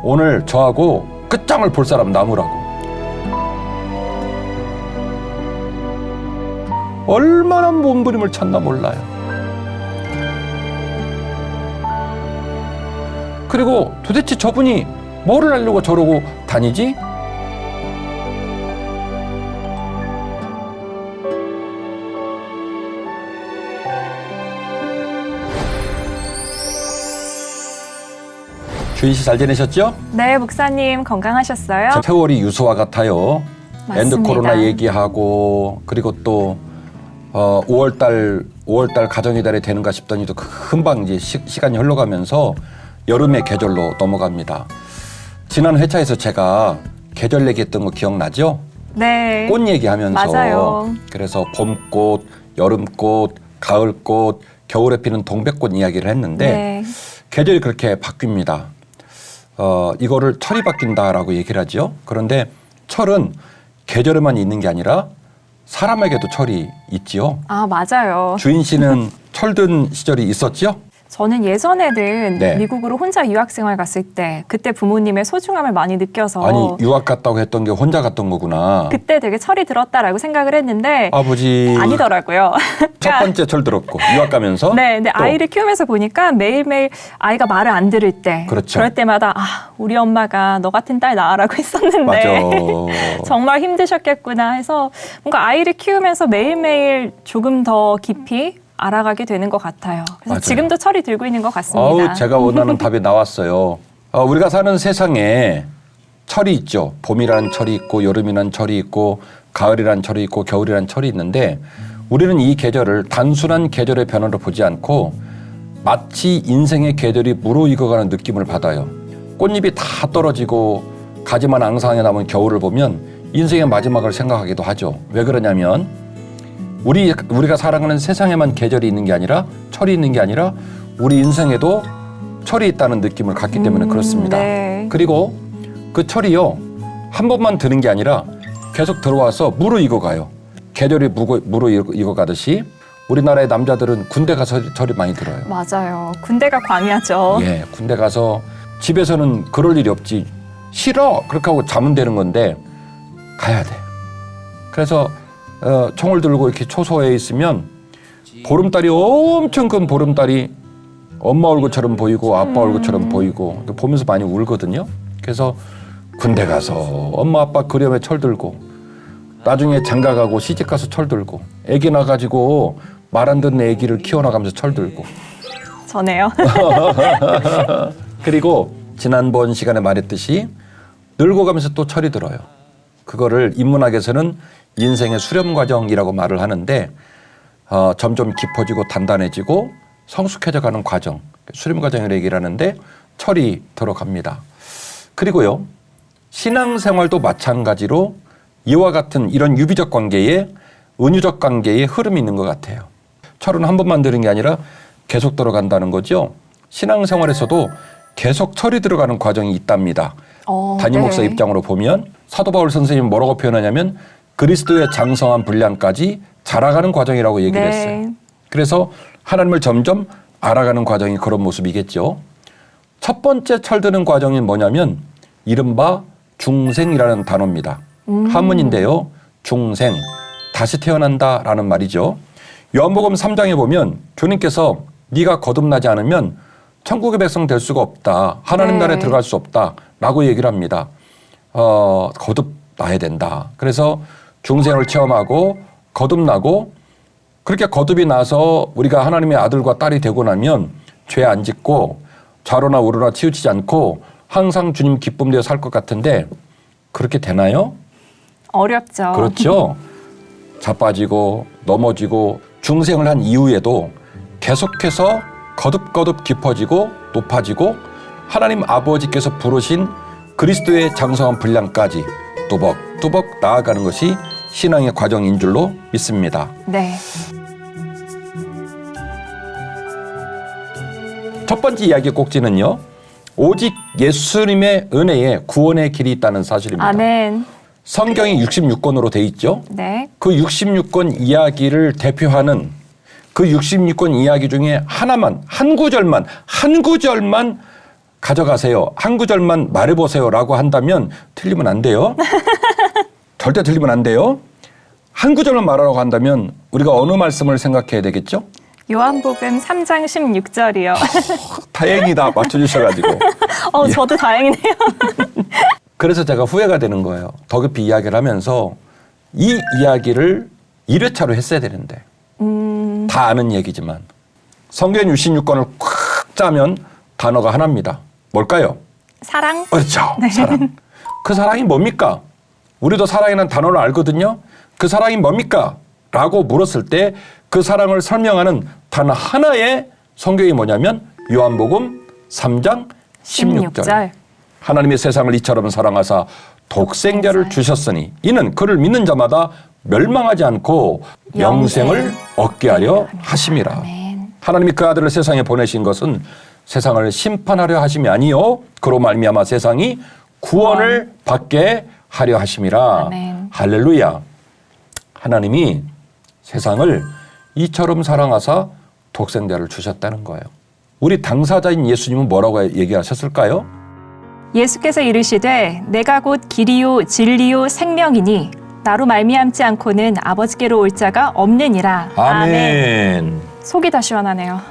오늘 저하고 끝장을 볼 사람 남으라고. 얼마나 몸부림을 쳤나 몰라요. 그리고 도대체 저분이 뭐를 하려고 저러고 다니지? 주인 씨 잘 지내셨죠? 네, 목사님 건강하셨어요? 세월이 유수와 같아요. 맞습니다. 엔드 코로나 얘기하고 그리고 또 5월달 가정의 달이 되는가 싶더니도 금방 이제 시간이 흘러가면서 여름의 계절로 넘어갑니다. 지난 회차에서 제가 계절 얘기했던 거 기억나죠? 네. 꽃 얘기하면서 맞아요. 그래서 봄꽃, 여름꽃, 가을꽃, 겨울에 피는 동백꽃 이야기를 했는데 네. 계절이 그렇게 바뀝니다. 이거를 철이 바뀐다라고 얘기를 하죠. 그런데 철은 계절에만 있는 게 아니라 사람에게도 철이 있지요. 아, 맞아요. 주인 씨는 철든 시절이 있었지요? 저는 예전에는 네. 미국으로 혼자 유학생활 갔을 때 그때 부모님의 소중함을 많이 느껴서 아니 유학 갔다고 했던 게 혼자 갔던 거구나. 그때 되게 철이 들었다라고 생각을 했는데 아버지 아니더라고요. 첫 번째 철 들었고 유학 가면서 네, 근데 또. 아이를 키우면서 보니까 매일매일 아이가 말을 안 들을 때 그렇죠. 그럴 때마다 우리 엄마가 너 같은 딸 낳으라고 했었는데 맞아. 정말 힘드셨겠구나 해서 뭔가 아이를 키우면서 매일매일 조금 더 깊이 알아가게 되는 것 같아요. 그래서 맞아요. 지금도 철이 들고 있는 것 같습니다. 아우 제가 원하는 답이 나왔어요. 우리가 사는 세상에 철이 있죠. 봄이라는 철이 있고 여름이라는 철이 있고 가을이라는 철이 있고 겨울이라는 철이 있는데 우리는 이 계절을 단순한 계절의 변화로 보지 않고 마치 인생의 계절이 무르익어가는 느낌을 받아요. 꽃잎이 다 떨어지고 가지만 앙상하게 남은 겨울을 보면 인생의 마지막을 생각하기도 하죠. 왜 그러냐면 우리가 살아가는 세상에만 계절이 있는 게 아니라 철이 있는 게 아니라 우리 인생에도 철이 있다는 느낌을 갖기 때문에 그렇습니다. 네. 그리고 그 철이요 한 번만 드는 게 아니라 계속 들어와서 무르익어가요. 계절이 무르익어가듯이 우리나라의 남자들은 군대 가서 철이 많이 들어요. 맞아요. 군대가 광야죠. 예, 군대 가서 집에서는 그럴 일이 없지. 싫어 그렇게 하고 자면 되는 건데 가야 돼. 그래서 총을 들고 이렇게 초소에 있으면 보름달이 엄청 큰 보름달이 엄마 얼굴처럼 보이고 아빠 얼굴처럼 보이고 보면서 많이 울거든요. 그래서 군대 가서 엄마 아빠 그림에 철 들고 나중에 장가 가고 시집 가서 철 들고 애기 낳아가지고 말 안 듣는 애기를 키워나가면서 철 들고 전에요. 그리고 지난번 시간에 말했듯이 늙어가면서 또 철이 들어요. 그거를 인문학에서는 인생의 수렴 과정이라고 말을 하는데 점점 깊어지고 단단해지고 성숙해져가는 과정, 수렴 과정이라고 얘기를 하는데 철이 들어갑니다. 그리고요, 신앙생활도 마찬가지로 이와 같은 이런 유비적 관계에 은유적 관계에 흐름이 있는 것 같아요. 철은 한 번만 들은 게 아니라 계속 들어간다는 거죠. 신앙생활에서도 계속 철이 들어가는 과정이 있답니다. 담임 목사 네. 입장으로 보면 사도 바울 선생님이 뭐라고 표현하냐면 그리스도의 장성한 분량까지 자라가는 과정이라고 얘기를 네. 했어요. 그래서 하나님을 점점 알아가는 과정이 그런 모습이겠죠. 첫 번째 철드는 과정이 뭐냐면 이른바 중생이라는 단어입니다. 한문인데요. 중생, 다시 태어난다라는 말이죠. 요한복음 3장에 보면 주님께서 네가 거듭나지 않으면 천국의 백성 될 수가 없다. 하나님 나라에 들어갈 수 없다라고 얘기를 합니다. 거듭나야 된다. 그래서 중생을 체험하고 거듭나고 그렇게 거듭이 나서 우리가 하나님의 아들과 딸이 되고 나면 죄 안 짓고 좌로나 우로나 치우치지 않고 항상 주님 기쁨되어 살 것 같은데 그렇게 되나요? 어렵죠. 그렇죠. 자빠지고 넘어지고 중생을 한 이후에도 계속해서 거듭거듭 깊어지고 높아지고 하나님 아버지께서 부르신 그리스도의 장성한 분량까지 뚜벅뚜벅 나아가는 것이 신앙의 과정인 줄로 믿습니다. 네. 첫 번째 이야기의 꼭지는요. 오직 예수님의 은혜에 구원의 길이 있다는 사실입니다. 아멘. 성경이 66권으로 돼 있죠. 네. 그 66권 이야기를 대표하는 그 66권 이야기 중에 하나만 한 구절만 가져가세요. 한 구절만 말해보세요라고 한다면 틀리면 안 돼요. 절대 틀리면 안 돼요. 한 구절만 말하라고 한다면 우리가 어느 말씀을 생각해야 되겠죠? 요한복음 3장 16절이요. 다행이다. 맞춰주셔가지고. 저도 다행이네요. 그래서 제가 후회가 되는 거예요. 더 깊이 이야기를 하면서 이 이야기를 1회차로 했어야 되는데 다 아는 얘기지만 성경 66권을 꽉 짜면 단어가 하나입니다. 뭘까요? 사랑? 그렇죠. 사랑. 그 사랑이 뭡니까? 우리도 사랑이라는 단어를 알거든요. 그 사랑이 뭡니까? 라고 물었을 때 그 사랑을 설명하는 단 하나의 성경이 뭐냐면 요한복음 3장 16절. 하나님의 세상을 이처럼 사랑하사 독생자를 주셨으니 이는 그를 믿는 자마다 멸망하지 않고 영생을 얻게 하려 하심이라. 아멘. 하나님이 그 아들을 세상에 보내신 것은 세상을 심판하려 하심이 아니요 그로 말미암아 세상이 구원을 받게 하려 하심이라. 아멘. 할렐루야. 하나님이 세상을 이처럼 사랑하사 독생자를 주셨다는 거예요. 우리 당사자인 예수님은 뭐라고 얘기하셨을까요? 예수께서 이르시되 내가 곧 길이요 진리요 생명이니 나로 말미암지 않고는 아버지께로 올 자가 없느니라. 아멘. 속이 다 시원하네요.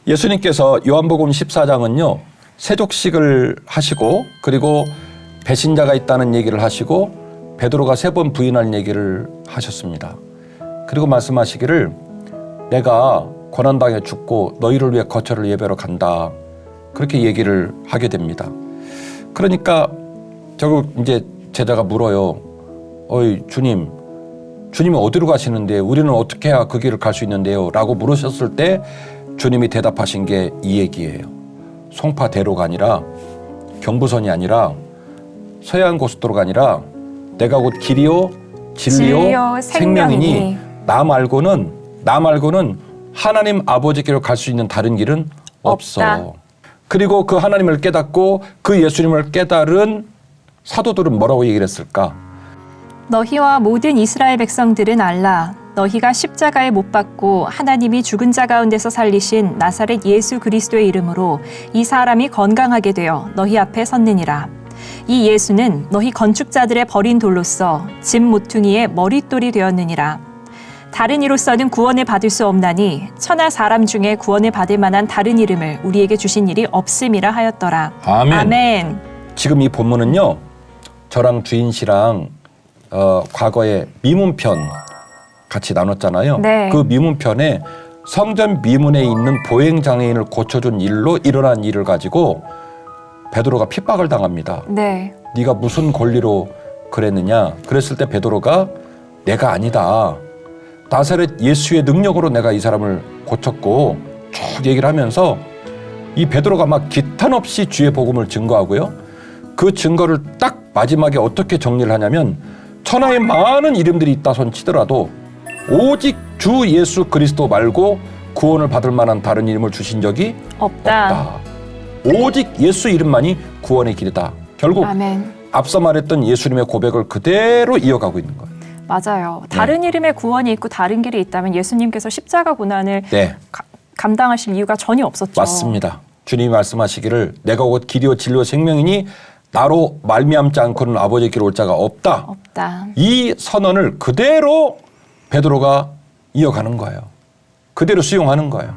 예수님께서 요한복음 14장은요. 세족식을 하시고 그리고 배신자가 있다는 얘기를 하시고 베드로가 3번 부인할 얘기를 하셨습니다. 그리고 말씀하시기를 내가 고난당해 죽고 너희를 위해 거처를 예배로 간다. 그렇게 얘기를 하게 됩니다. 그러니까 저거 이제 제자가 물어요. 어이 주님이 어디로 가시는데 우리는 어떻게 해야 그 길을 갈 수 있는데요? 라고 물으셨을 때 주님이 대답하신 게 이 얘기예요. 송파대로가 아니라 경부선이 아니라 서해안 고속도로가 아니라 내가 곧 길이요 진리요 생명이니 나 말고는 하나님 아버지께로 갈 수 있는 다른 길은 없어. 없다. 그리고 그 하나님을 깨닫고 그 예수님을 깨달은 사도들은 뭐라고 얘기를 했을까? 너희와 모든 이스라엘 백성들은 알라. 너희가 십자가에 못 박고 하나님이 죽은 자 가운데서 살리신 나사렛 예수 그리스도의 이름으로 이 사람이 건강하게 되어 너희 앞에 섰느니라. 이 예수는 너희 건축자들의 버린 돌로서 집 모퉁이의 머릿돌이 되었느니라. 다른 이로서는 구원을 받을 수 없나니 천하 사람 중에 구원을 받을 만한 다른 이름을 우리에게 주신 일이 없음이라 하였더라. 아멘. 아멘. 지금 이 본문은요. 저랑 주인 씨랑 과거에 미문편 같이 나눴잖아요. 네. 그 미문편에 성전 미문에 있는 보행장애인을 고쳐준 일로 일어난 일을 가지고 베드로가 핍박을 당합니다. 네. 네가 무슨 권리로 그랬느냐? 그랬을 때 베드로가 내가 아니다. 나사렛 예수의 능력으로 내가 이 사람을 고쳤고 쭉 얘기를 하면서 이 베드로가 막 기탄 없이 주의 복음을 증거하고요. 그 증거를 딱 마지막에 어떻게 정리를 하냐면 천하에 많은 이름들이 있다 손 치더라도 오직 주 예수 그리스도 말고 구원을 받을 만한 다른 이름을 주신 적이 없다. 오직 예수 이름만이 구원의 길이다. 결국 아멘. 앞서 말했던 예수님의 고백을 그대로 이어가고 있는 거예요. 맞아요. 다른 이름의 구원이 있고 다른 길이 있다면 예수님께서 십자가 고난을 네. 감당하실 이유가 전혀 없었죠. 맞습니다. 주님이 말씀하시기를 내가 곧 길이요 진리요 생명이니 나로 말미암지 않고는 아버지께로 올 자가 없다. 없다. 이 선언을 그대로 베드로가 이어가는 거예요. 그대로 수용하는 거예요.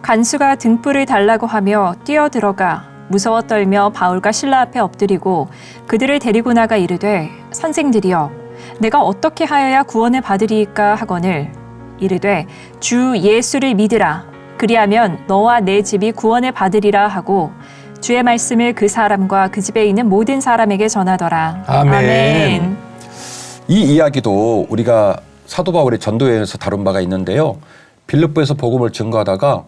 간수가 등불을 달라고 하며 뛰어들어가 무서워 떨며 바울과 실라 앞에 엎드리고 그들을 데리고 나가 이르되 선생들이여 내가 어떻게 하여야 구원을 받으리이까 하거늘 이르되 주 예수를 믿으라 그리하면 너와 내 집이 구원을 받으리라 하고 주의 말씀을 그 사람과 그 집에 있는 모든 사람에게 전하더라. 아멘. 이 이야기도 우리가 사도 바울의 전도여행에서 다룬 바가 있는데요. 빌립보에서 복음을 증거하다가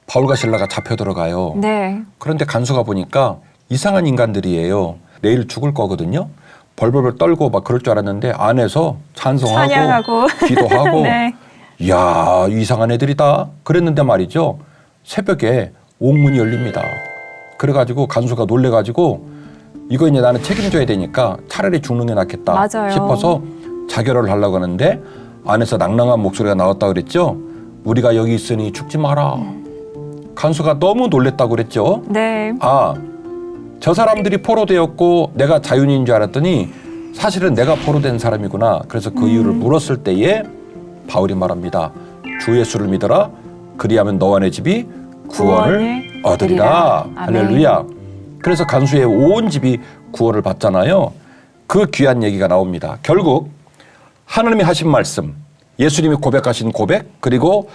바울과 실라가 잡혀 들어가요. 네. 그런데 간수가 보니까 이상한 인간들이에요. 내일 죽을 거거든요. 벌벌벌 떨고 막 그럴 줄 알았는데 안에서 찬송하고 찬양하고 기도하고 네. 이야 이상한 애들이다 그랬는데 말이죠. 새벽에 옥문이 열립니다. 그래가지고 간수가 놀래가지고 이거 이제 나는 책임져야 되니까 차라리 죽는 게 낫겠다 맞아요. 싶어서 자결을 하려고 하는데 안에서 낭낭한 목소리가 나왔다 그랬죠. 우리가 여기 있으니 죽지 마라. 간수가 너무 놀랬다고 그랬죠. 네. 저 사람들이 포로되었고 내가 자유인인 줄 알았더니 사실은 내가 포로된 사람이구나. 그래서 그 이유를 물었을 때에 바울이 말합니다. 주 예수를 믿어라. 그리하면 너와 내 집이 구원을 얻으리라. 아멘. 할렐루야. 그래서 간수의 온 집이 구원을 받잖아요. 그 귀한 얘기가 나옵니다. 결국 하나님이 하신 말씀, 예수님이 고백하신 고백, 그리고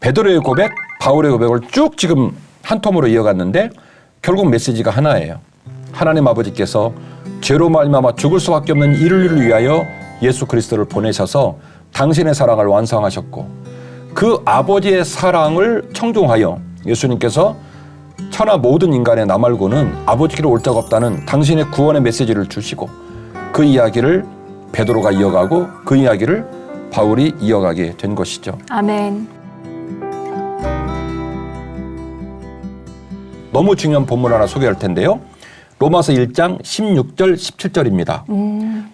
베드로의 고백, 바울의 고백을 쭉 지금 한 통으로 이어갔는데 결국 메시지가 하나예요. 하나님 아버지께서 죄로 말미암아 죽을 수밖에 없는 인류를 위하여 예수 그리스도를 보내셔서 당신의 사랑을 완성하셨고 그 아버지의 사랑을 청중하여 예수님께서 천하 모든 인간의 나 말고는 아버지께로 올 자가 없다는 당신의 구원의 메시지를 주시고 그 이야기를 베드로가 이어가고 그 이야기를 바울이 이어가게 된 것이죠. 아멘. 너무 중요한 본문 하나 소개할 텐데요. 로마서 1장 16절 17절입니다.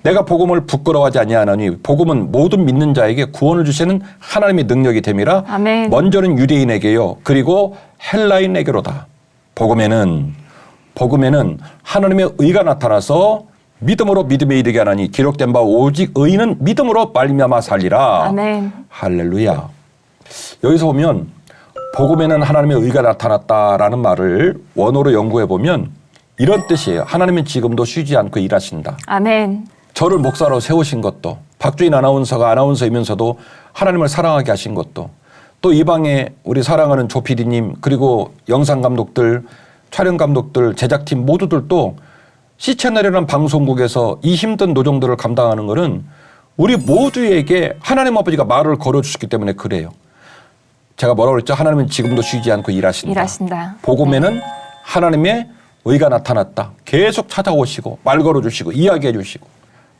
내가 복음을 부끄러워하지 아니하노니 복음은 모든 믿는 자에게 구원을 주시는 하나님의 능력이 됨이라. 아멘. 먼저는 유대인에게요. 그리고 헬라인에게로다. 복음에는 하나님의 의가 나타나서 믿음으로 믿음에 이르게 하나니 기록된 바 오직 의인은 믿음으로 말미암아 살리라. 아멘. 할렐루야. 여기서 보면 복음에는 하나님의 의가 나타났다라는 말을 원어로 연구해 보면 이런 뜻이에요. 하나님은 지금도 쉬지 않고 일하신다. 아멘. 저를 목사로 세우신 것도, 박주인 아나운서가 아나운서이면서도 하나님을 사랑하게 하신 것도, 또 이 방에 우리 사랑하는 조 PD님, 그리고 영상 감독들, 촬영 감독들, 제작팀 모두들도 C채널이라는 방송국에서 이 힘든 노정들을 감당하는 것은 우리 모두에게 하나님 아버지가 말을 걸어주셨기 때문에 그래요. 제가 뭐라고 그랬죠? 하나님은 지금도 쉬지 않고 일하신다. 복음에는 하나님의 의가 나타났다. 계속 찾아오시고 말 걸어주시고 이야기해 주시고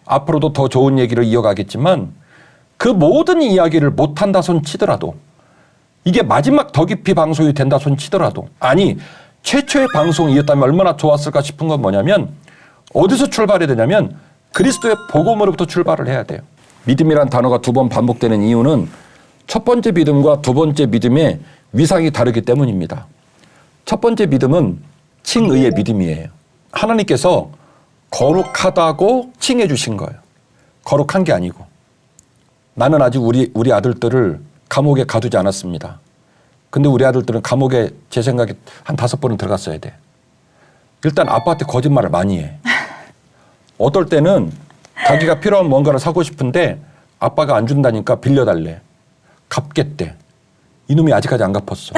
앞으로도 더 좋은 얘기를 이어가겠지만 그 모든 이야기를 못한다 손 치더라도 이게 마지막 더 깊이 방송이 된다 손 치더라도 아니 최초의 방송이었다면 얼마나 좋았을까 싶은 건 뭐냐면 어디서 출발해야 되냐면 그리스도의 복음으로부터 출발을 해야 돼요. 믿음이란 단어가 2번 반복되는 이유는 첫 번째 믿음과 두 번째 믿음의 위상이 다르기 때문입니다. 첫 번째 믿음은 칭의의 믿음이에요. 하나님께서 거룩하다고 칭해 주신 거예요. 거룩한 게 아니고. 나는 아직 우리 아들들을 감옥에 가두지 않았습니다. 근데 우리 아들들은 감옥에 제 생각에 한 5번은 들어갔어야 돼. 일단 아빠한테 거짓말을 많이 해. 어떨 때는 자기가 필요한 뭔가를 사고 싶은데 아빠가 안 준다니까 빌려달래. 갚겠대. 이놈이 아직까지 안 갚았어.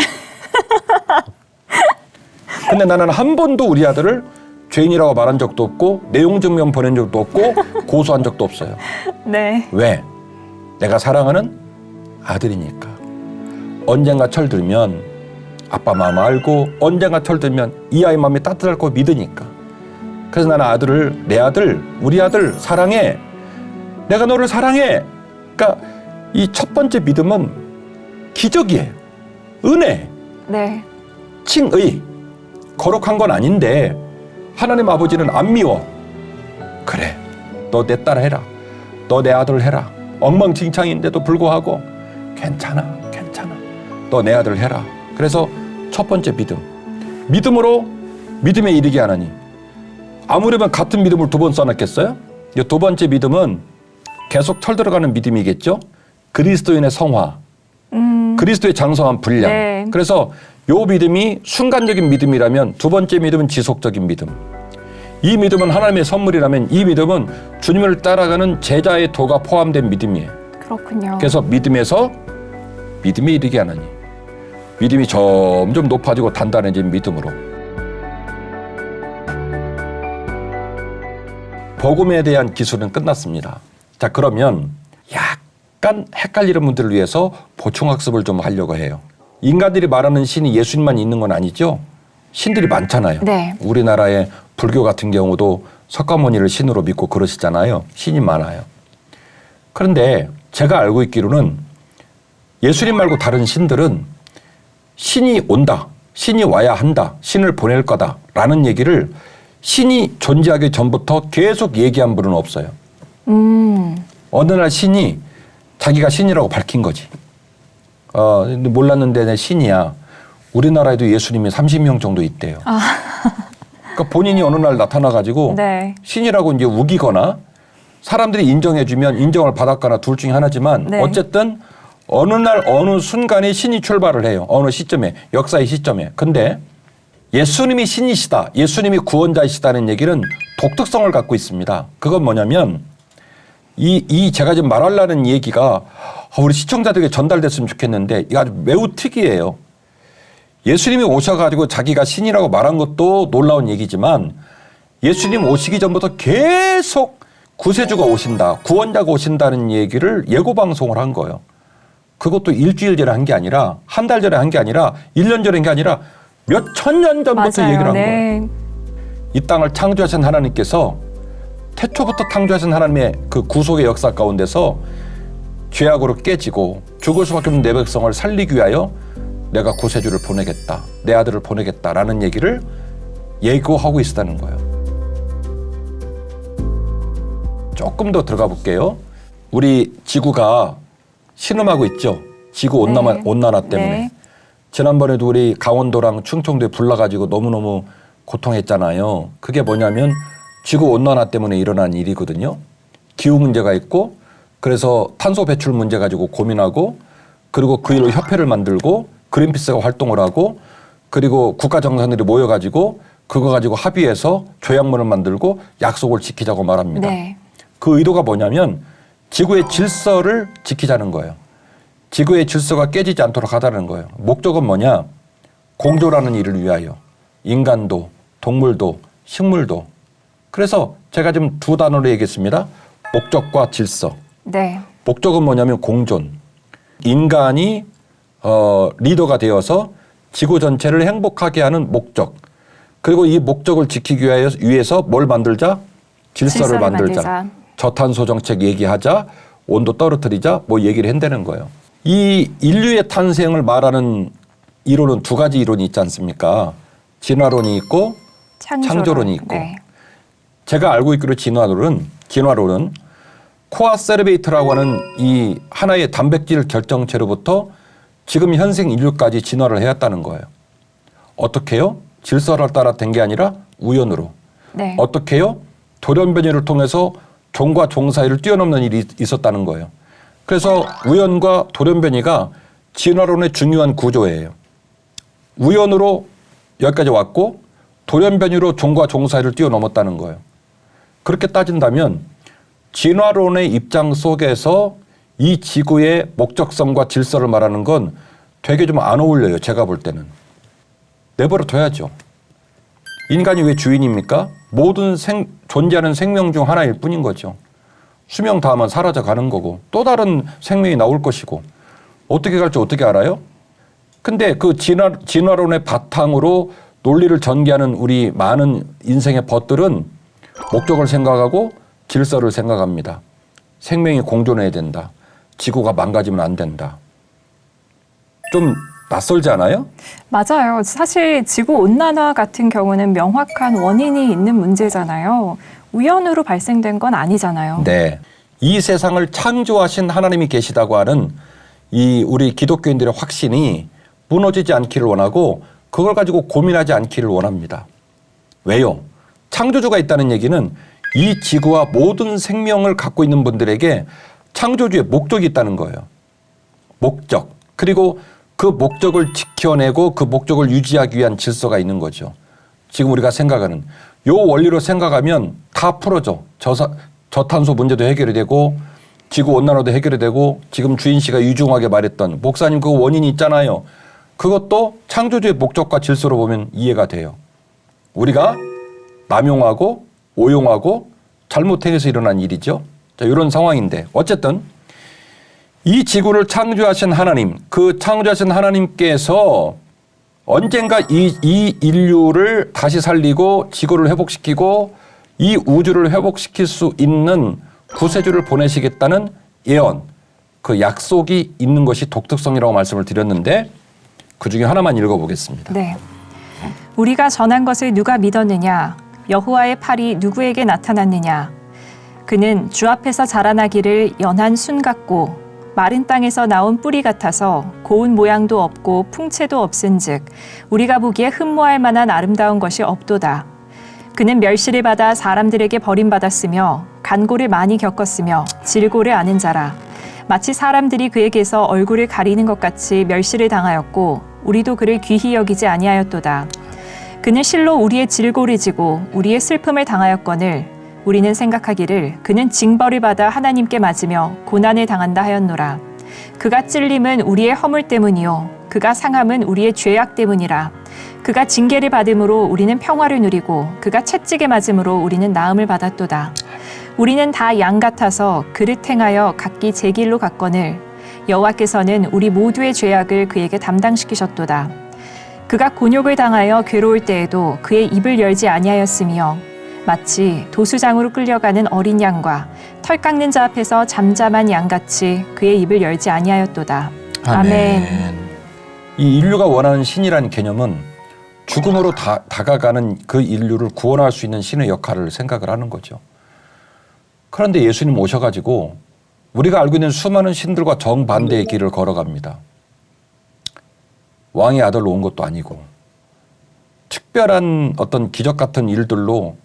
근데 나는 한 번도 우리 아들을 죄인이라고 말한 적도 없고 내용 증명 보낸 적도 없고 고소한 적도 없어요. 네. 왜? 내가 사랑하는 아들이니까. 언젠가 철들면 아빠 마음 알고 언젠가 철들면 이 아이 마음이 따뜻할 거 믿으니까. 그래서 나는 내 아들, 우리 아들 사랑해. 내가 너를 사랑해. 그러니까 이 첫 번째 믿음은 기적이에요. 은혜. 네. 칭의. 거룩한 건 아닌데 하나님 아버지는 안 미워. 그래. 너 내 딸 해라. 너 내 아들 해라. 엉망진창인데도 불구하고 괜찮아. 너 내 아들 해라. 그래서 첫 번째 믿음. 믿음으로 믿음에 이르게 하나니. 아무려면 같은 믿음을 2번 써놨겠어요? 이 두 번째 믿음은 계속 철들어가는 믿음이겠죠? 그리스도인의 성화. 그리스도의 장성한 분량. 네. 그래서 요 믿음이 순간적인 믿음이라면 두 번째 믿음은 지속적인 믿음. 이 믿음은 하나님의 선물이라면 이 믿음은 주님을 따라가는 제자의 도가 포함된 믿음이에요. 그렇군요. 그래서 믿음에서 믿음에 이르게 하나니. 믿음이 점점 높아지고 단단해진 믿음으로. 복음에 대한 기술은 끝났습니다. 자, 그러면 약간 헷갈리는 분들을 위해서 보충학습을 좀 하려고 해요. 인간들이 말하는 신이 예수님만 있는 건 아니죠? 신들이 많잖아요. 네. 우리나라의 불교 같은 경우도 석가모니를 신으로 믿고 그러시잖아요. 신이 많아요. 그런데 제가 알고 있기로는 예수님 말고 다른 신들은 신이 온다, 신이 와야 한다, 신을 보낼 거다라는 얘기를 신이 존재하기 전부터 계속 얘기한 분은 없어요. 어느 날 신이 자기가 신이라고 밝힌 거지. 근데 몰랐는데 내 신이야. 우리나라에도 예수님이 30명 정도 있대요. 그러니까 본인이 어느 날 나타나가지고 네. 신이라고 이제 우기거나 사람들이 인정해주면 인정을 받았거나 둘 중에 하나지만 네. 어쨌든 어느 날 어느 순간에 신이 출발을 해요. 어느 시점에, 역사의 시점에. 근데 예수님이 신이시다, 예수님이 구원자이시다는 얘기는 독특성을 갖고 있습니다. 그건 뭐냐면 이 제가 지금 말하려는 얘기가 우리 시청자들에게 전달됐으면 좋겠는데 이게 아주 매우 특이해요. 예수님이 오셔가지고 자기가 신이라고 말한 것도 놀라운 얘기지만 예수님 오시기 전부터 계속 구세주가 오신다, 구원자가 오신다는 얘기를 예고방송을 한 거예요. 그것도 일주일 전에 한 게 아니라 한 달 전에 한 게 아니라 1년 전에 한 게 아니라 몇 천 년 전부터 맞아요. 얘기를 한 네. 거예요. 이 땅을 창조하신 하나님께서 태초부터 창조하신 하나님의 그 구속의 역사 가운데서 죄악으로 깨지고 죽을 수밖에 없는 내 백성을 살리기 위하여 내가 구세주를 보내겠다, 내 아들을 보내겠다라는 얘기를 예고하고 있었다는 거예요. 조금 더 들어가 볼게요. 우리 지구가 신음하고 있죠. 지구 온난화 때문에. 네. 지난번에도 우리 강원도랑 충청도에 불 나가지고 너무너무 고통했잖아요. 그게 뭐냐면 지구 온난화 때문에 일어난 일이거든요. 기후 문제가 있고 그래서 탄소 배출 문제 가지고 고민하고 그리고 그 일로 협회를 만들고 그린피스가 활동을 하고 그리고 국가 정상들이 모여가지고 그거 가지고 합의해서 조약문을 만들고 약속을 지키자고 말합니다. 네. 그 의도가 뭐냐면 지구의 질서를 지키자는 거예요. 지구의 질서가 깨지지 않도록 하자는 거예요. 목적은 뭐냐? 공존하는 일을 위하여 인간도 동물도 식물도. 그래서 제가 지금 두 단어로 얘기했습니다. 목적과 질서. 네. 목적은 뭐냐면 공존. 인간이 리더가 되어서 지구 전체를 행복하게 하는 목적. 그리고 이 목적을 지키기 위해서 뭘 만들자? 질서를 만들자. 저탄소 정책 얘기하자. 온도 떨어뜨리자. 뭐 얘기를 한다는 거예요. 이 인류의 탄생을 말하는 이론은 두 가지 이론이 있지 않습니까? 진화론이 있고 창조론이 있고. 네. 제가 알고 있기로 진화론은 코아 세르베이트라고 하는 이 하나의 단백질 결정체로부터 지금 현생 인류까지 진화를 해왔다는 거예요. 어떻게 해요? 질서를 따라 된 게 아니라 우연으로. 네. 어떻게 해요? 돌연변이를 통해서 종과 종 사이를 뛰어넘는 일이 있었다는 거예요. 그래서 우연과 돌연변이가 진화론의 중요한 구조예요. 우연으로 여기까지 왔고 돌연변이로 종과 종 사이를 뛰어넘었다는 거예요. 그렇게 따진다면 진화론의 입장 속에서 이 지구의 목적성과 질서를 말하는 건 되게 좀 안 어울려요. 제가 볼 때는. 내버려 둬야죠. 인간이 왜 주인입니까? 모든 존재하는 생명 중 하나일 뿐인 거죠. 수명 다하면 사라져 가는 거고 또 다른 생명이 나올 것이고 어떻게 갈지 어떻게 알아요? 근데 그 진화론의 바탕으로 논리를 전개하는 우리 많은 인생의 벗들은 목적을 생각하고 질서를 생각합니다. 생명이 공존해야 된다. 지구가 망가지면 안 된다. 좀 낯설지 않아요? 맞아요. 사실 지구 온난화 같은 경우는 명확한 원인이 있는 문제잖아요. 우연으로 발생된 건 아니잖아요. 네. 이 세상을 창조하신 하나님이 계시다고 하는 이 우리 기독교인들의 확신이 무너지지 않기를 원하고 그걸 가지고 고민하지 않기를 원합니다. 왜요? 창조주가 있다는 얘기는 이 지구와 모든 생명을 갖고 있는 분들에게 창조주의 목적이 있다는 거예요. 목적. 그리고 그 목적을 지켜내고 그 목적을 유지하기 위한 질서가 있는 거죠. 지금 우리가 생각하는 요 원리로 생각하면 다 풀어져. 저탄소 문제도 해결이 되고 지구 온난화도 해결이 되고 지금 주인 씨가 유중하게 말했던 목사님 그 원인이 있잖아요. 그것도 창조주의 목적과 질서로 보면 이해가 돼요. 우리가 남용하고 오용하고 잘못해서 일어난 일이죠. 자, 이런 상황인데 어쨌든 이 지구를 창조하신 하나님, 그 창조하신 하나님께서 언젠가 이 인류를 다시 살리고 지구를 회복시키고 이 우주를 회복시킬 수 있는 구세주를 보내시겠다는 예언, 그 약속이 있는 것이 독특성이라고 말씀을 드렸는데 그중에 하나만 읽어보겠습니다. 네. 우리가 전한 것을 누가 믿었느냐? 여호와의 팔이 누구에게 나타났느냐? 그는 주 앞에서 자라나기를 연한 순 같고 마른 땅에서 나온 뿌리 같아서 고운 모양도 없고 풍채도 없은즉 우리가 보기에 흠모할 만한 아름다운 것이 없도다. 그는 멸시를 받아 사람들에게 버림받았으며 간고를 많이 겪었으며 질고를 아는 자라. 마치 사람들이 그에게서 얼굴을 가리는 것 같이 멸시를 당하였고 우리도 그를 귀히 여기지 아니하였도다. 그는 실로 우리의 질고를 지고 우리의 슬픔을 당하였거늘 우리는 생각하기를 그는 징벌을 받아 하나님께 맞으며 고난을 당한다 하였노라. 그가 찔림은 우리의 허물 때문이요 그가 상함은 우리의 죄악 때문이라. 그가 징계를 받음으로 우리는 평화를 누리고 그가 채찍에 맞음으로 우리는 나음을 받았도다. 우리는 다 양 같아서 그를 행하여 각기 제 길로 갔거늘 여호와께서는 우리 모두의 죄악을 그에게 담당시키셨도다. 그가 곤욕을 당하여 괴로울 때에도 그의 입을 열지 아니하였으며 마치 도수장으로 끌려가는 어린 양과 털 깎는 자 앞에서 잠잠한 양같이 그의 입을 열지 아니하였도다. 아멘. 이 인류가 원하는 신이라는 개념은 죽음으로 다가가는 그 인류를 구원할 수 있는 신의 역할을 생각을 하는 거죠. 그런데 예수님 오셔가지고 우리가 알고 있는 수많은 신들과 정반대의 길을 걸어갑니다. 왕의 아들로 온 것도 아니고 특별한 어떤 기적 같은 일들로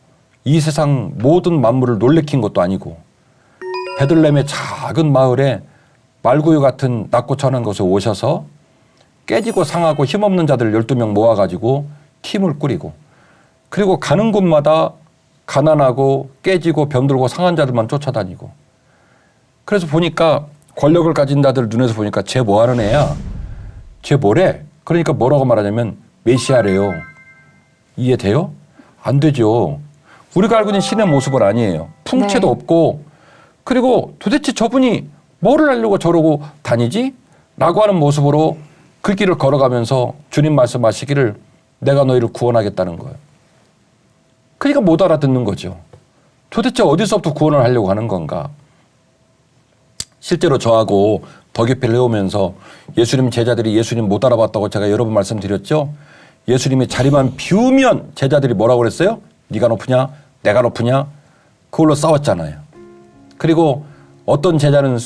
이 세상 모든 만물을 놀래킨 것도 아니고 베들레헴의 작은 마을에 말구유 같은 낮고 천한 곳에 오셔서 깨지고 상하고 힘없는 자들 12명 모아가지고 팀을 꾸리고 그리고 가는 곳마다 가난하고 깨지고 병들고 상한 자들만 쫓아다니고 그래서 보니까 권력을 가진 자들 눈에서 보니까 쟤 뭐하는 애야? 쟤 뭐래? 그러니까 뭐라고 말하냐면 메시아래요. 이해돼요? 안 되죠. 우리가 알고 있는 신의 모습은 아니에요. 풍채도 네. 없고 그리고 도대체 저분이 뭐를 하려고 저러고 다니지? 라고 하는 모습으로 그 길을 걸어가면서 주님 말씀하시기를 내가 너희를 구원하겠다는 거예요. 그러니까 못 알아듣는 거죠. 도대체 어디서부터 구원을 하려고 하는 건가? 실제로 저하고 덕유필을 해오면서 예수님 제자들이 예수님 못 알아봤다고 제가 여러 번 말씀드렸죠. 예수님이 자리만 비우면 제자들이 뭐라고 그랬어요? 네가 높으냐? 내가 높으냐? 그걸로 싸웠잖아요. 그리고 어떤 제자는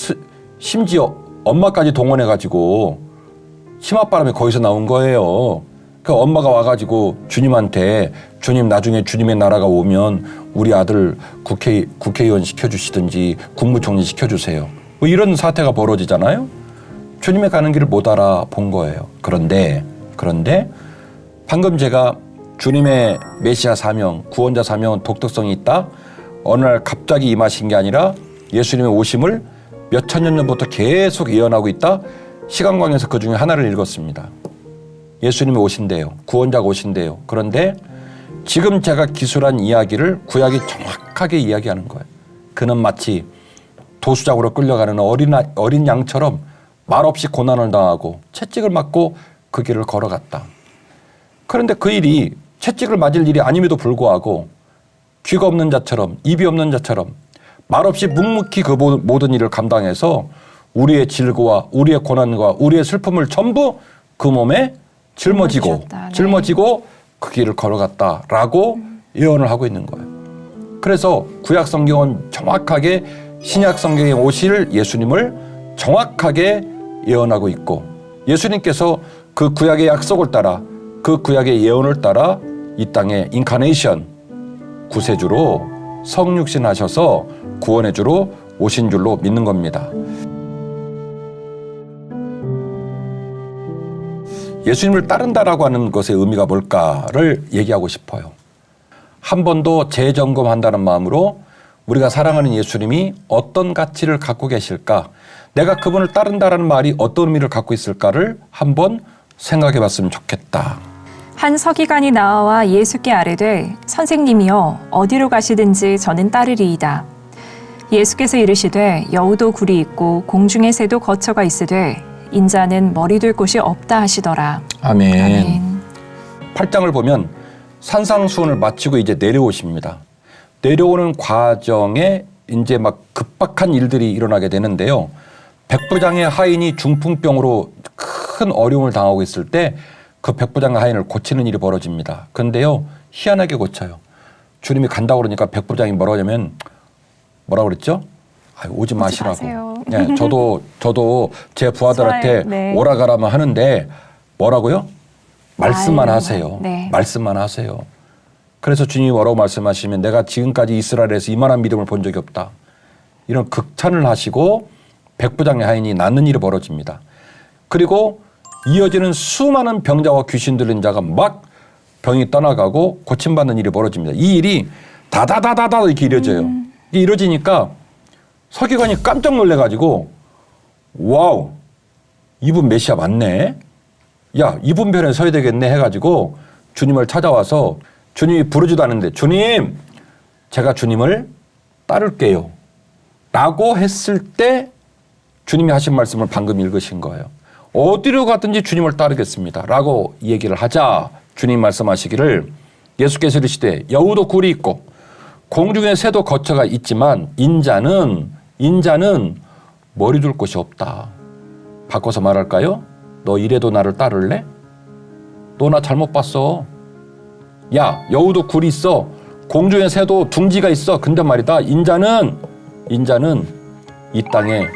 심지어 엄마까지 동원해가지고 치맛바람이 거기서 나온 거예요. 그 엄마가 와가지고 주님한테 주님 나중에 주님의 나라가 오면 우리 아들 국회의원 시켜주시든지 국무총리 시켜주세요. 뭐 이런 사태가 벌어지잖아요. 주님의 가는 길을 못 알아본 거예요. 그런데 방금 제가 주님의 메시아 사명, 구원자 사명은 독특성이 있다. 어느 날 갑자기 임하신 게 아니라 예수님의 오심을 몇천 년 전부터 계속 예언하고 있다. 시간광에서 그 중에 하나를 읽었습니다. 예수님이 오신대요. 구원자가 오신대요. 그런데 지금 제가 기술한 이야기를 구약이 정확하게 이야기하는 거예요. 그는 마치 도수장으로 끌려가는 어린 양처럼 말없이 고난을 당하고 채찍을 맞고 그 길을 걸어갔다. 그런데 그 일이 채찍을 맞을 일이 아님에도 불구하고 귀가 없는 자처럼 입이 없는 자처럼 말없이 묵묵히 그 모든 일을 감당해서 우리의 질고와 우리의 고난과 우리의 슬픔을 전부 그 몸에 짊어지고 그 길을 걸어갔다라고 예언을 하고 있는 거예요. 그래서 구약 성경은 정확하게 신약 성경에 오실 예수님을 정확하게 예언하고 있고 예수님께서 그 구약의 약속을 따라 그 구약의 예언을 따라 이 땅에 인카네이션 구세주로 성육신 하셔서 구원의 주로 오신 줄로 믿는 겁니다. 예수님을 따른다라고 하는 것의 의미가 뭘까를 얘기하고 싶어요. 한 번 더 재점검한다는 마음으로 우리가 사랑하는 예수님이 어떤 가치를 갖고 계실까? 내가 그분을 따른다라는 말이 어떤 의미를 갖고 있을까를 한번 생각해 봤으면 좋겠다. 한 서기관이 나와 예수께 아뢰되 선생님이여 어디로 가시든지 저는 따르리이다. 예수께서 이르시되 여우도 굴이 있고 공중의 새도 거처가 있으되 인자는 머리 둘 곳이 없다 하시더라. 아멘. 8장을 보면 산상수훈을 마치고 이제 내려오십니다. 내려오는 과정에 이제 막 급박한 일들이 일어나게 되는데요. 백부장의 하인이 중풍병으로 큰 어려움을 당하고 있을 때 그 백부장의 하인을 고치는 일이 벌어집니다. 그런데요, 희한하게 고쳐요. 주님이 간다고 그러니까 백부장이 뭐라고 그랬죠? 오지 마시라고. 마세요. 네, 저도 제 부하들한테 네. 오라 가라면 하는데 뭐라고요? 말씀만 하세요. 네. 말씀만 하세요. 그래서 주님이 뭐라고 말씀하시면 내가 지금까지 이스라엘에서 이만한 믿음을 본 적이 없다. 이런 극찬을 하시고 백부장의 하인이 낫는 일이 벌어집니다. 그리고 이어지는 수많은 병자와 귀신 들린 자가 막 병이 떠나가고 고침받는 일이 벌어집니다. 이 일이 다다다다다 이렇게 이루어져요. 이게 이루어지니까 서기관이 깜짝 놀래가지고 와우 이분 메시아 맞네. 야 이분 편에 서야 되겠네 해가지고 주님을 찾아와서 주님이 부르지도 않는데 주님 제가 주님을 따를게요 라고 했을 때 주님이 하신 말씀을 방금 읽으신 거예요. 어디로 가든지 주님을 따르겠습니다 라고 얘기를 하자 주님 말씀하시기를 예수께서 이르시되 여우도 굴이 있고 공중의 새도 거처가 있지만 인자는 머리 둘 곳이 없다. 바꿔서 말할까요? 너 이래도 나를 따를래? 너 나 잘못 봤어. 야 여우도 굴이 있어. 공중의 새도 둥지가 있어. 근데 말이다 인자는 이 땅에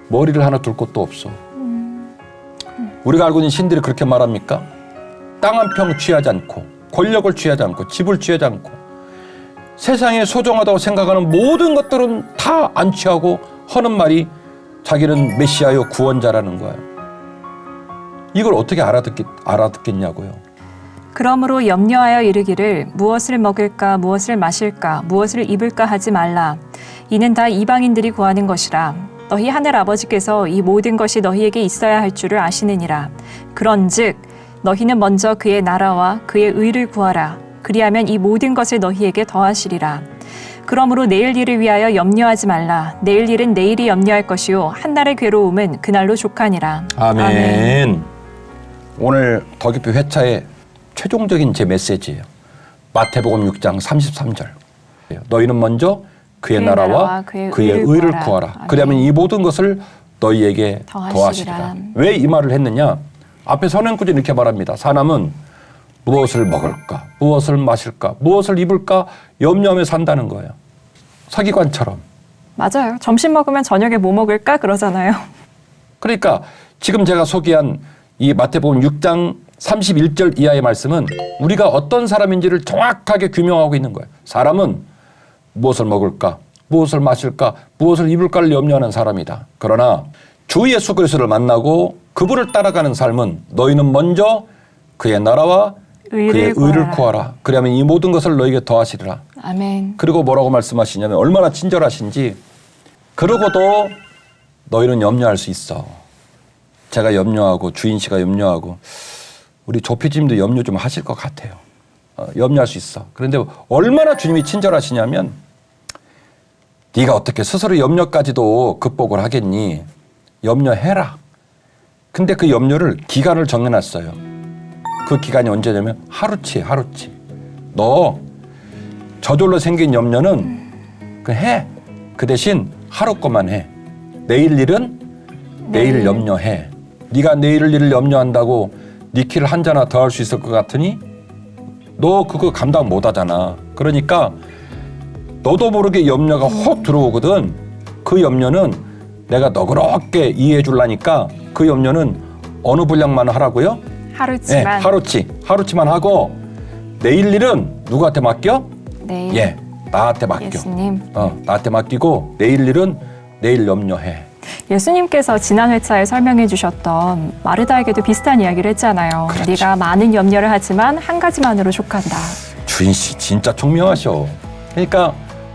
머리를 하나 둘 곳도 없어. 우리가 알고 있는 신들이 그렇게 말합니까? 땅 한 평 취하지 않고 권력을 취하지 않고 집을 취하지 않고 세상에 소중하다고 생각하는 모든 것들은 다 안 취하고 하는 말이 자기는 메시아요 구원자라는 거예요. 이걸 어떻게 알아듣겠냐고요. 그러므로 염려하여 이르기를 무엇을 먹을까 무엇을 마실까 무엇을 입을까 하지 말라. 이는 다 이방인들이 구하는 것이라. 너희 하늘 아버지께서 이 모든 것이 너희에게 있어야 할 줄을 아시느니라. 그런즉 너희는 먼저 그의 나라와 그의 의를 구하라. 그리하면 이 모든 것을 너희에게 더하시리라. 그러므로 내일 일을 위하여 염려하지 말라. 내일 일은 내일이 염려할 것이요 한날의 괴로움은 그날로 족하니라. 아멘. 오늘 더 깊이 회차의 최종적인 제 메시지예요. 마태복음 6장 33절. 너희는 먼저 그의 나라와 그의 의를 구하라. 그러면 이 모든 것을 너희에게 더하시리라. 왜 이 말을 했느냐? 앞에 선행구절이 이렇게 말합니다. 사람은 무엇을 먹을까, 무엇을 마실까, 무엇을 입을까 염려하며 산다는 거예요. 서기관처럼. 맞아요. 점심 먹으면 저녁에 뭐 먹을까 그러잖아요. 그러니까 지금 제가 소개한 이 마태복음 6장 31절 이하의 말씀은 우리가 어떤 사람인지를 정확하게 규명하고 있는 거예요. 사람은 무엇을 먹을까, 무엇을 마실까, 무엇을 입을까를 염려하는 사람이다. 그러나 주 예수 그리스도를 만나고 그분을 따라가는 삶은 너희는 먼저 그의 나라와 그의 의를 구하라. 그러면 이 모든 것을 너에게 더하시리라. 아멘. 그리고 뭐라고 말씀하시냐면 얼마나 친절하신지 그러고도 너희는 염려할 수 있어. 제가 염려하고 주인 씨가 염려하고 우리 조피디님도 염려 좀 하실 것 같아요. 염려할 수 있어. 그런데 얼마나 주님이 친절하시냐면 네가 어떻게 스스로 염려까지도 극복을 하겠니? 염려해라. 근데 그 염려를 기간을 정해놨어요. 그 기간이 언제냐면 하루치. 너 저절로 생긴 염려는 해. 그 대신 하루 것만 해. 내일 일은 내일 염려해. 네가 내일 일을 염려한다고 네 키를 한 자나 더 할 수 있을 것 같으니 너 그거 감당 못 하잖아. 그러니까 너도 모르게 염려가 혹 들어오거든. 그 염려는 내가 너그럽게 이해해 줄라니까 그 염려는 어느 분량만 하라고요? 하루치만. 네, 하루치만 하고 내일 일은 누구한테 맡겨? 내일. 나한테 맡겨. 예수님. 나한테 맡기고 내일 일은 내일 염려해. 예수님께서 지난 회차에 설명해 주셨던 마르다에게도 비슷한 이야기를 했잖아요. 그렇죠. 네가 많은 염려를 하지만 한 가지만으로 족한다. 주인 씨 진짜 총명하셔. 그러니까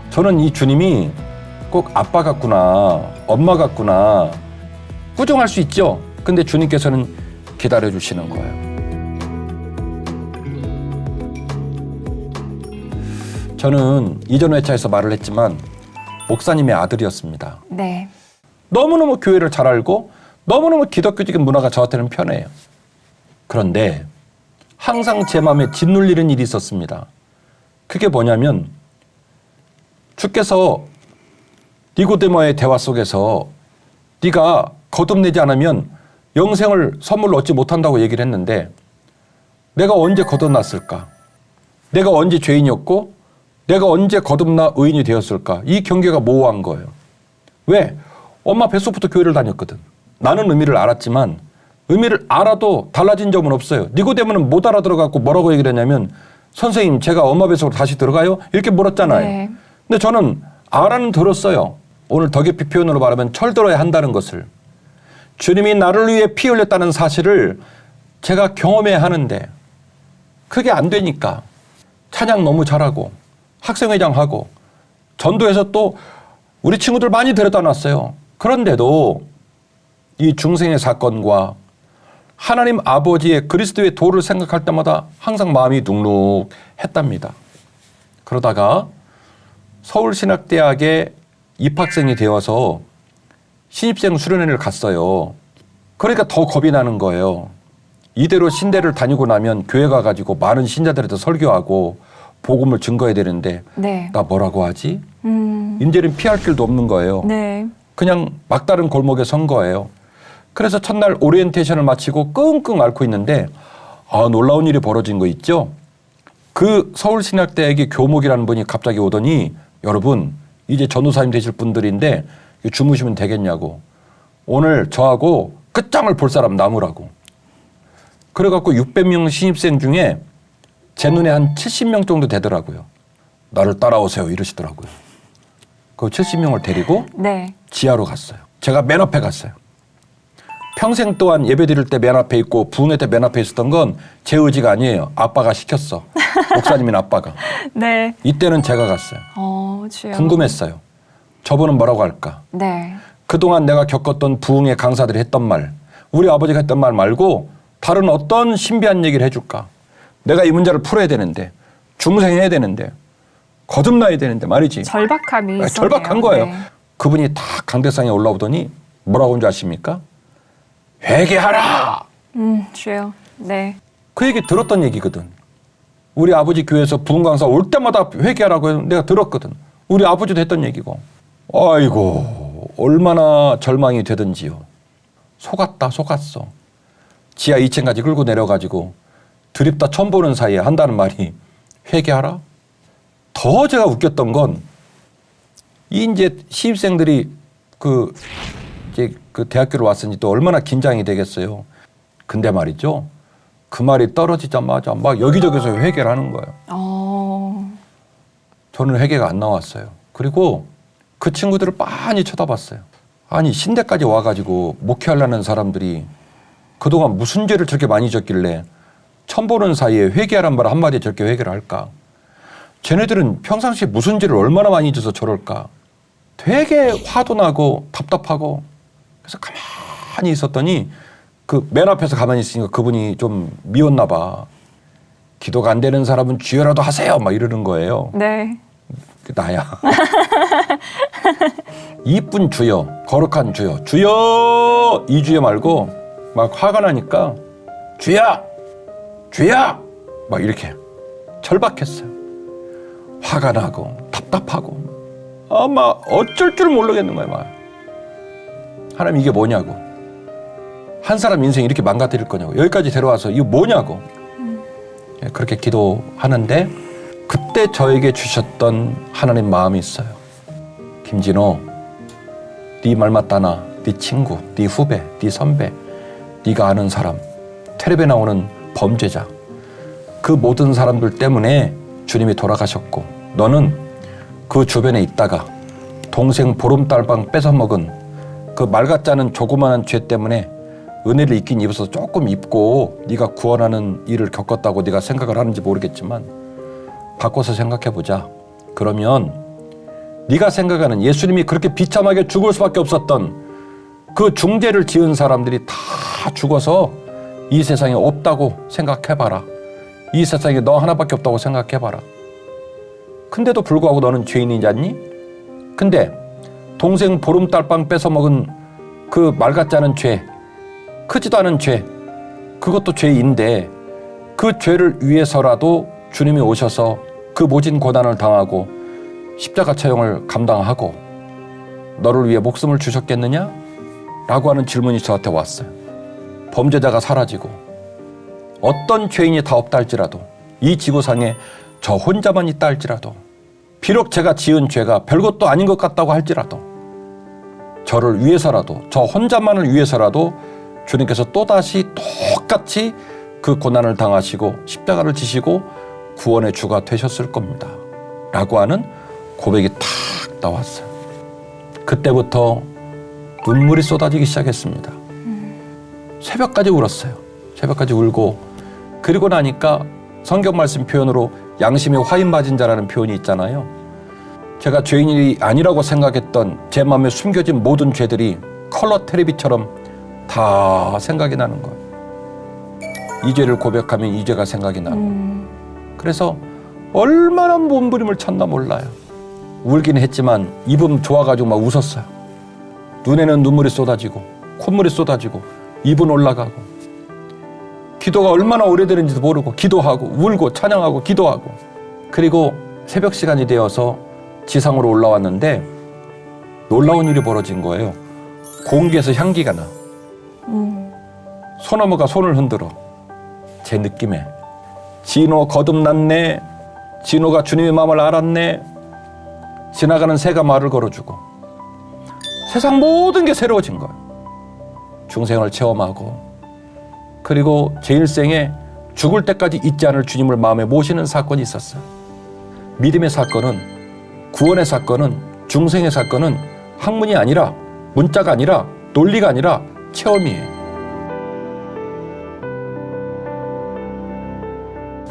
저는 이 주님이 꼭 아빠 같구나, 엄마 같구나 꾸중할 수 있죠. 근데 주님께서는 기다려 주시는 거예요. 저는 이전 회차에서 말을 했지만 목사님의 아들이었습니다. 네. 너무너무 교회를 잘 알고 너무너무 기독교적인 문화가 저한테는 편해요. 그런데 항상 제 마음에 짓눌리는 일이 있었습니다. 그게 뭐냐면 주께서 니고데모의 대화 속에서 네가 거듭내지 않으면 영생을 선물로 얻지 못한다고 얘기를 했는데 내가 언제 거듭났을까? 내가 언제 죄인이었고 내가 언제 거듭나 의인이 되었을까? 이 경계가 모호한 거예요. 왜? 엄마 뱃속부터 교회를 다녔거든. 나는 의미를 알았지만 의미를 알아도 달라진 점은 없어요. 니고데모는 못 알아들어갖고 뭐라고 얘기를 했냐면 선생님 제가 엄마 뱃속으로 다시 들어가요? 이렇게 물었잖아요. 네. 근데 저는 알아는 들었어요. 오늘 더 깊이 표현으로 말하면 철들어야 한다는 것을. 주님이 나를 위해 피 흘렸다는 사실을 제가 경험해야 하는데 그게 안 되니까 찬양 너무 잘하고 학생회장 하고 전도해서 또 우리 친구들 많이 데려다 놨어요. 그런데도 이 중생의 사건과 하나님 아버지의 그리스도의 도를 생각할 때마다 항상 마음이 눅눅했답니다. 그러다가 서울신학대학에 입학생이 되어서 신입생 수련회를 갔어요. 그러니까 더 겁이 나는 거예요. 이대로 신대를 다니고 나면 교회 가가지고 많은 신자들한테 설교하고 복음을 증거해야 되는데 네. 나 뭐라고 하지? 이제는 피할 길도 없는 거예요. 네. 그냥 막다른 골목에 선 거예요. 그래서 첫날 오리엔테이션을 마치고 끙끙 앓고 있는데 놀라운 일이 벌어진 거 있죠? 그 서울신학대학의 교목이라는 분이 갑자기 오더니 여러분 이제 전도사님 되실 분들인데 주무시면 되겠냐고. 오늘 저하고 끝장을 볼 사람 남으라고. 그래갖고 600명 신입생 중에 제 눈에 한 70명 정도 되더라고요. 나를 따라오세요 이러시더라고요. 그 70명을 데리고 네. 지하로 갔어요. 제가 맨 앞에 갔어요. 평생 동안 예배 드릴 때 맨 앞에 있고 부흥회 때 맨 앞에 있었던 건 제 의지가 아니에요. 아빠가 시켰어. 목사님인 아빠가. 네. 이때는 제가 갔어요. 주여. 궁금했어요. 저분은 뭐라고 할까? 네. 그동안 내가 겪었던 부흥회 강사들이 했던 말, 우리 아버지가 했던 말 말고 다른 어떤 신비한 얘기를 해줄까? 내가 이 문제를 풀어야 되는데 중생해야 되는데 거듭나야 되는데 말이지. 절박함이 있었네요. 절박한 거예요. 네. 그분이 다 강대상에 올라오더니 뭐라고 한 줄 아십니까? 회개하라. 주여. 네. 그 얘기 들었던 얘기거든. 우리 아버지 교회에서 부흥 강사 올 때마다 회개하라고 해서 내가 들었거든. 우리 아버지도 했던 얘기고. 아이고 얼마나 절망이 되든지요. 속았어. 지하 2층까지 끌고 내려가지고 드립다 처음 보는 사이에 한다는 말이 회개하라? 더 제가 웃겼던 건 이제 신입생들이 이제 그 대학교를 왔으니 또 얼마나 긴장이 되겠어요. 근데 말이죠. 그 말이 떨어지자마자 막 여기저기서 회개를 하는 거예요. 저는 회개가 안 나왔어요. 그리고 그 친구들을 빤히 쳐다봤어요. 아니 신대까지 와가지고 목회하려는 사람들이 그동안 무슨 죄를 저렇게 많이 졌길래 처음 보는 사이에 회개하란 말 한마디에 저렇게 회개를 할까? 쟤네들은 평상시에 무슨 죄를 얼마나 많이 져서 저럴까? 되게 화도 나고 답답하고 그래서 가만히 있었더니 그 맨 앞에서 가만히 있으니까 그분이 좀 미웠나 봐. 기도가 안 되는 사람은 주여라도 하세요 막 이러는 거예요. 네. 나야. 이쁜 주여, 거룩한 주여, 주여 이 주여 말고 막 화가 나니까 주야 막 이렇게 절박했어요. 화가 나고 답답하고 아마 어쩔 줄 모르겠는 거예요. 막 하나님 이게 뭐냐고. 한 사람 인생 이렇게 망가뜨릴 거냐고. 여기까지 데려와서 이거 뭐냐고. 그렇게 기도하는데 그때 저에게 주셨던 하나님 마음이 있어요. 김진호, 네 말 맞다나 네 친구, 네 후배, 네 선배, 네가 아는 사람, 텔레비에 나오는 범죄자 그 모든 사람들 때문에 주님이 돌아가셨고 너는 그 주변에 있다가 동생 보름달방 뺏어먹은 그 말 같지 않은 조그마한 죄 때문에 은혜를 입긴 입어서 조금 입고 네가 구원하는 일을 겪었다고 네가 생각을 하는지 모르겠지만 바꿔서 생각해보자. 그러면 네가 생각하는 예수님이 그렇게 비참하게 죽을 수밖에 없었던 그 중죄를 지은 사람들이 다 죽어서 이 세상에 없다고 생각해봐라. 이 세상에 너 하나밖에 없다고 생각해봐라. 근데도 불구하고 너는 죄인이지 않니? 근데 동생 보름달빵 뺏어먹은 그 말 같지 않은 죄, 크지도 않은 죄, 그것도 죄인데 그 죄를 위해서라도 주님이 오셔서 그 모진 고난을 당하고 십자가 처형을 감당하고 너를 위해 목숨을 주셨겠느냐? 라고 하는 질문이 저한테 왔어요. 범죄자가 사라지고 어떤 죄인이 다 없다 할지라도 이 지구상에 저 혼자만 있다 할지라도 비록 제가 지은 죄가 별것도 아닌 것 같다고 할지라도 저를 위해서라도, 저 혼자만을 위해서라도 주님께서 또다시 똑같이 그 고난을 당하시고 십자가를 지시고 구원의 주가 되셨을 겁니다. 라고 하는 고백이 탁 나왔어요. 그때부터 눈물이 쏟아지기 시작했습니다. 새벽까지 울었어요. 새벽까지 울고, 그리고 나니까 성경 말씀 표현으로 양심이 화인 맞은 자라는 표현이 있잖아요. 제가 죄인이 아니라고 생각했던 제 마음에 숨겨진 모든 죄들이 컬러 텔레비처럼 다 생각이 나는 거예요. 이 죄를 고백하면 이 죄가 생각이 나고. 그래서 얼마나 몸부림을 쳤나 몰라요. 울긴 했지만 입은 좋아가지고 막 웃었어요. 눈에는 눈물이 쏟아지고 콧물이 쏟아지고 입은 올라가고, 기도가 얼마나 오래되는지도 모르고 기도하고 울고 찬양하고 기도하고. 그리고 새벽 시간이 되어서 지상으로 올라왔는데 놀라운 일이 벌어진 거예요. 공기에서 향기가 나. 소나무가 손을 흔들어. 제 느낌에 진호 거듭났네, 진호가 주님의 마음을 알았네, 지나가는 새가 말을 걸어주고 세상 모든 게 새로워진 거예요. 중생을 체험하고, 그리고 제 일생에 죽을 때까지 잊지 않을 주님을 마음에 모시는 사건이 있었어요. 믿음의 사건은, 구원의 사건은, 중생의 사건은 학문이 아니라, 문자가 아니라, 논리가 아니라 체험이에요.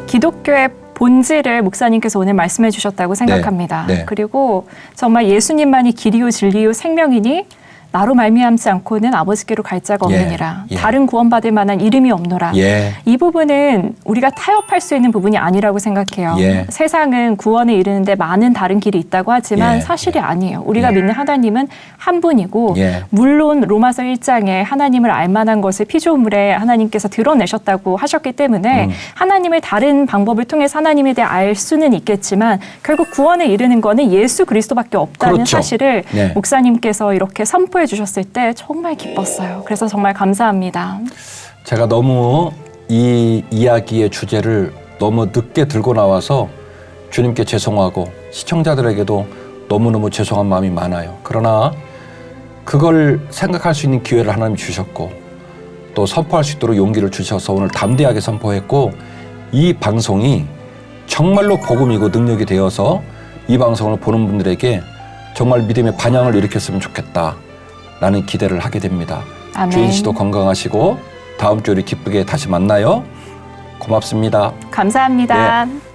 기독교의 본질을 목사님께서 오늘 말씀해 주셨다고 생각합니다. 네. 그리고 정말 예수님만이 길이요 진리요 생명이니 나로 말미암지 않고는 아버지께로 갈 자가 없느니라. 예. 다른 구원받을 만한 이름이 없노라. 예. 이 부분은 우리가 타협할 수 있는 부분이 아니라고 생각해요. 예. 세상은 구원에 이르는데 많은 다른 길이 있다고 하지만 예. 사실이 아니에요. 우리가 예. 믿는 하나님은 한 분이고, 예. 물론 로마서 1장에 하나님을 알만한 것을 피조물에 하나님께서 드러내셨다고 하셨기 때문에 하나님을 다른 방법을 통해서 하나님에 대해 알 수는 있겠지만 결국 구원에 이르는 것은 예수 그리스도밖에 없다는 그렇죠. 사실을 네. 목사님께서 이렇게 선포해 주셨을 때 정말 기뻤어요. 그래서 정말 감사합니다. 제가 너무 이 이야기의 주제를 너무 늦게 들고 나와서 주님께 죄송하고 시청자들에게도 너무너무 죄송한 마음이 많아요. 그러나 그걸 생각할 수 있는 기회를 하나님 주셨고, 또 선포할 수 있도록 용기를 주셔서 오늘 담대하게 선포했고, 이 방송이 정말로 복음이고 능력이 되어서 이 방송을 보는 분들에게 정말 믿음의 반향을 일으켰으면 좋겠다 라는 기대를 하게 됩니다. 아멘. 주인 씨도 건강하시고 다음 주에 우리 기쁘게 다시 만나요. 고맙습니다. 감사합니다. 네.